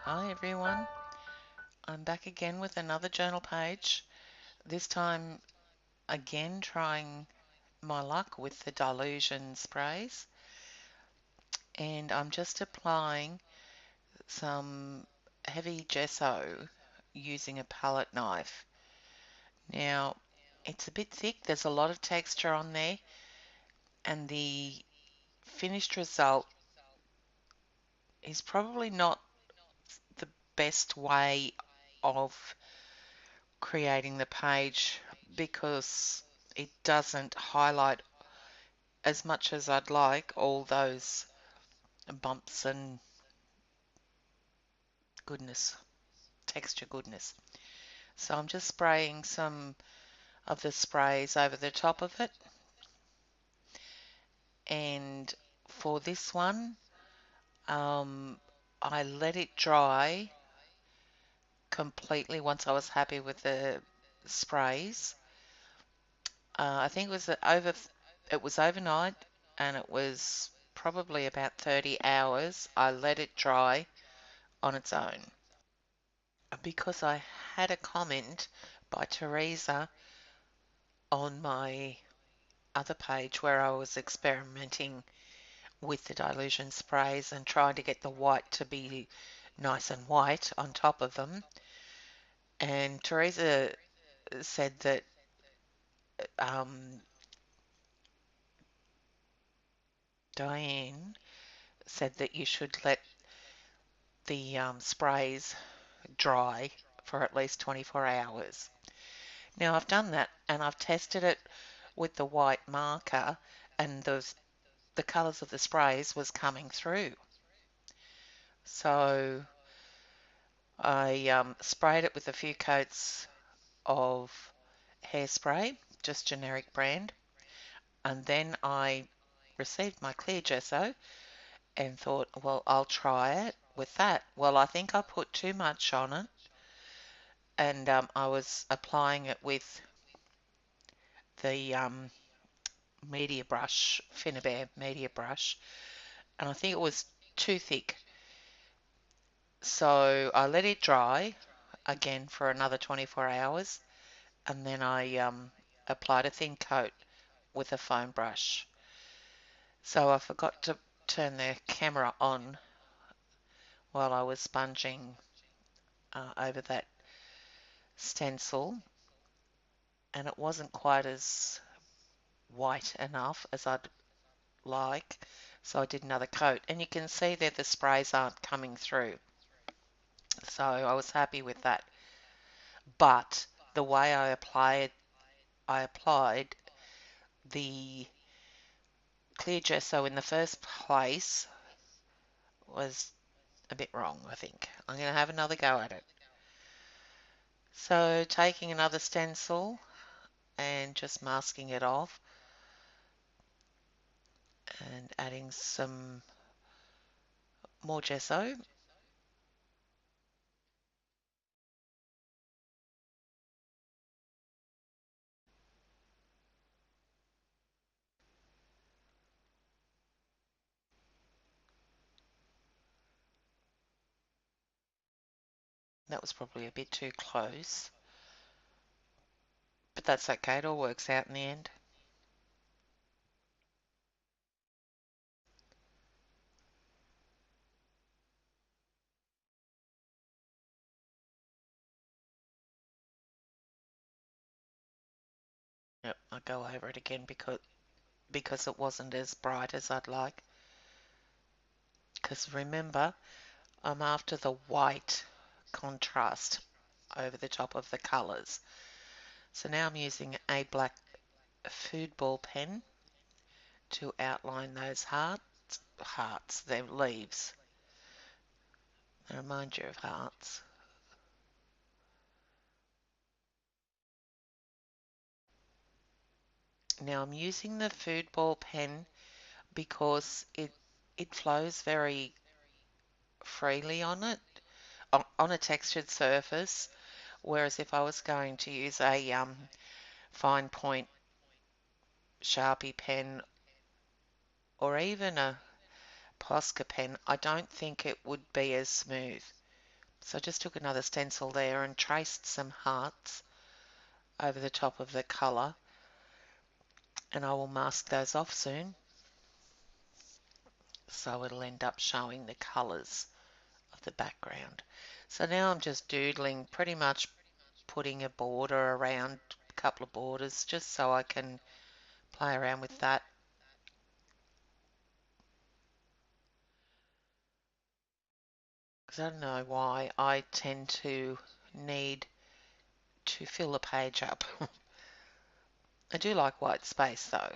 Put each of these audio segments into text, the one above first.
Hi everyone, I'm back again with another journal page, this time again trying my luck with the Dylusion sprays, and I'm just applying some heavy gesso using a palette knife. Now it's a bit thick, there's a lot of texture on there, and the finished result is probably not the best way of creating the page because it doesn't highlight as much as I'd like all those bumps and goodness, texture goodness. So I'm just spraying some of the sprays over the top of it. And for this one, I let it dry completely once I was happy with the sprays. I think it was overnight, and it was probably about 30 hours. I let it dry on its own. Because I had a comment by Teresa on my other page where I was experimenting with the Dylusion sprays and trying to get the white to be nice and white on top of them. And Teresa said that um, Diane said that you should let the sprays dry for at least 24 hours. Now I've done that and I've tested it with the white marker, and the colours of the sprays was coming through. So I sprayed it with a few coats of hairspray, just generic brand, and then I received my clear gesso and thought, well, I'll try it with that. Well, I think I put too much on it, and I was applying it with the media brush, Finnabair media brush, and I think it was too thick. So I let it dry again for another 24 hours, and then I applied a thin coat with a foam brush. So I forgot to turn the camera on while I was sponging over that stencil, and it wasn't quite as white enough as I'd like, so I did another coat. And you can see that the sprays aren't coming through, so I was happy with that. But the way I applied the clear gesso in the first place was a bit wrong, I think. I'm going to have another go at it. So taking another stencil and just masking it off and adding some more gesso. That was probably a bit too close, but that's okay, it all works out in the end. Yep, I'll go over it again because it wasn't as bright as I'd like. Because remember, I'm after the white contrast over the top of the colours. So now I'm using a black food ball pen to outline those hearts, they're leaves. They remind you of hearts. Now I'm using the food ball pen because it flows very freely on it, on a textured surface, whereas if I was going to use a fine point Sharpie pen or even a Posca pen, I don't think it would be as smooth. So I just took another stencil there and traced some hearts over the top of the colour, and I will mask those off soon, so it'll end up showing the colours of the background. So now I'm just doodling, pretty much putting a border around, a couple of borders, just so I can play around with that. Because I don't know why I tend to need to fill the page up. I do like white space though,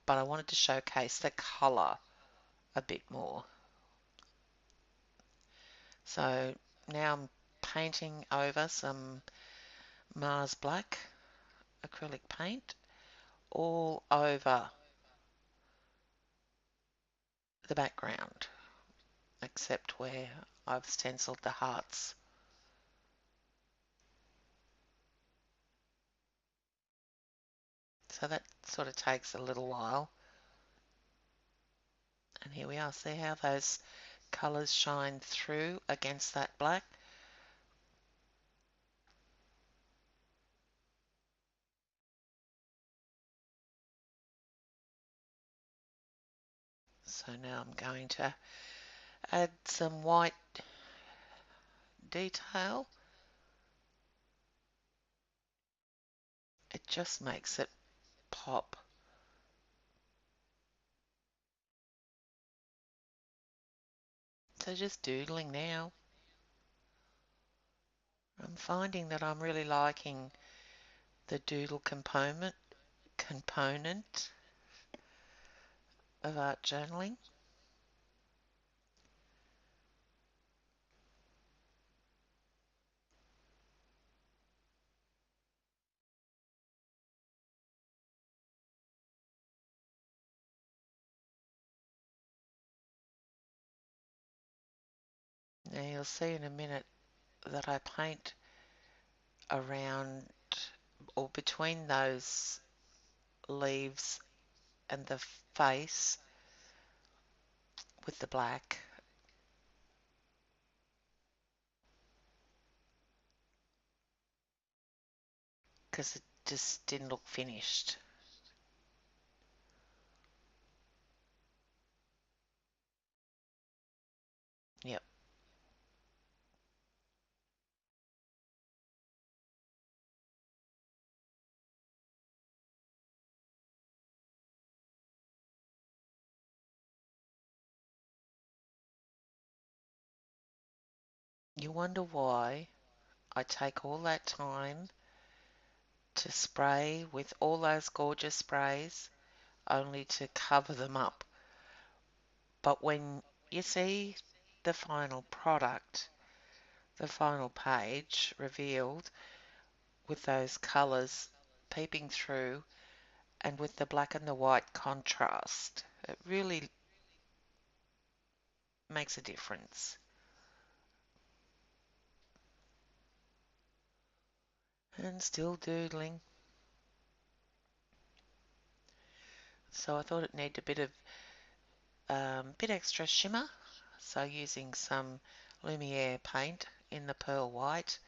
but I wanted to showcase the colour a bit more. So now I'm painting over some Mars Black acrylic paint all over the background, except where I've stenciled the hearts. So that sort of takes a little while. And here we are. See how those colours shine through against that black? So now I'm going to add some white detail. It just makes it pop. So just doodling now. I'm finding that I'm really liking the doodle component of art journaling. Now you'll see in a minute that I paint around or between those leaves and the face with the black, because it just didn't look finished. Yep. You wonder why I take all that time to spray with all those gorgeous sprays only to cover them up. But when you see the final product, the final page revealed with those colours peeping through and with the black and the white contrast, it really makes a difference. And still doodling. So I thought it needed a bit extra shimmer. So using some Lumiere paint in the pearl white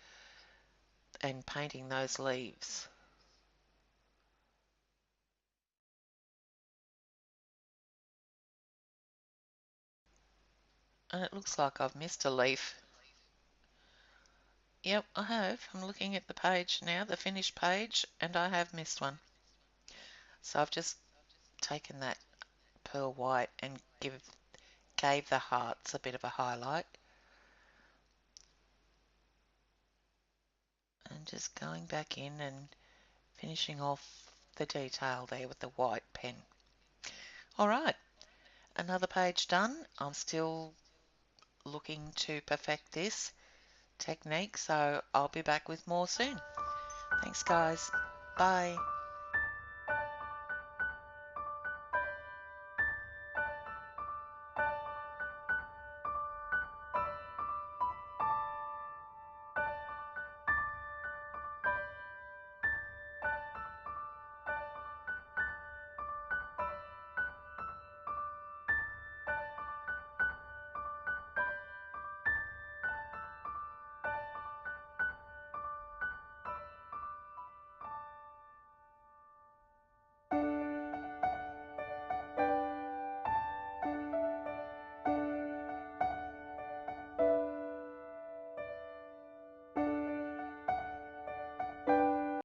and painting those leaves. And it looks like I've missed a leaf. Yep, I have. I'm looking at the page now, the finished page, and I have missed one. So I've just taken that pearl white and gave the hearts a bit of a highlight. And just going back in and finishing off the detail there with the white pen. Alright, another page done. I'm still looking to perfect this technique, so I'll be back with more soon. Thanks guys. Bye.